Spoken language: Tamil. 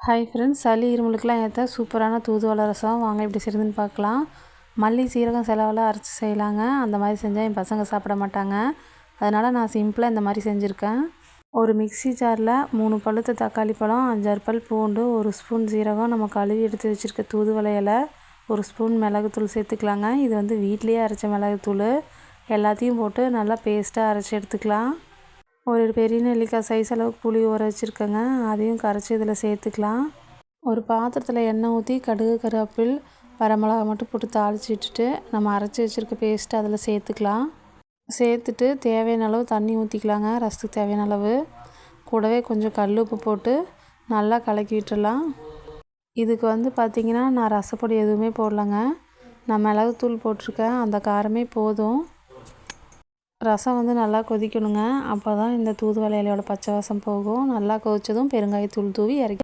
ஹாய் ஃப்ரெண்ட்ஸ், சளி இருமலுக்கெலாம் ஏற்ற சூப்பரான தூதுவளை ரசம் வாங்க எப்படி செய்யுதுன்னு பார்க்கலாம். மல்லி சீரகம் செலவெல்லாம் அரைச்சி செய்யலாங்க. அந்த மாதிரி செஞ்சால் என் பசங்க சாப்பிட மாட்டாங்க. அதனால் நான் சிம்பிளாக இந்த மாதிரி செஞ்சுருக்கேன். ஒரு மிக்ஸி ஜாரில் 3 பழுத்த தக்காளி பழம், 5-6 பல் பூண்டு, 1 ஸ்பூன் சீரகம், நம்ம கழுவி எடுத்து வச்சுருக்க தூதுவளை இலை, 1 ஸ்பூன் மிளகுத்தூள் சேர்த்துக்கலாங்க. இது வந்து வீட்லேயே அரைச்ச மிளகுத்தூள். எல்லாத்தையும் போட்டு நல்லா பேஸ்ட்டாக அரைச்சி எடுத்துக்கலாம். ஒரு பெரிய நெல்லிக்காய் சைஸ் அளவுக்கு புளி ஊற வச்சுருக்கேங்க. அதையும் கரைச்சி இதில் சேர்த்துக்கலாம். ஒரு பாத்திரத்தில் எண்ணெய் ஊற்றி கடுகு, கருவேப்பில், வரமிளகா மட்டும் போட்டு தாளித்து விட்டுட்டு நம்ம அரைச்சி வச்சுருக்க பேஸ்ட்டு அதில் சேர்த்துக்கலாம். சேர்த்துட்டு தேவையான அளவு தண்ணி ஊற்றிக்கலாங்க. ரசத்துக்கு தேவையான அளவு. கூடவே கொஞ்சம் கல் உப்பு போட்டு நல்லா கலக்கி விட்டுடலாம். இதுக்கு வந்து பார்த்திங்கன்னா நான் ரசப்பொடி எதுவுமே போடலைங்க. நான் மிளகுத்தூள் போட்டிருக்கேன். அந்த காரமே போதும். ரசம் வந்து நல்லா கொதிக்கணுங்க. அப்போ தான் இந்த தூதுவளை இலையோட பச்சை வாசம் போகும். நல்லா கொதித்ததும் பெருங்காயத்தூள் தூவி இறக்கி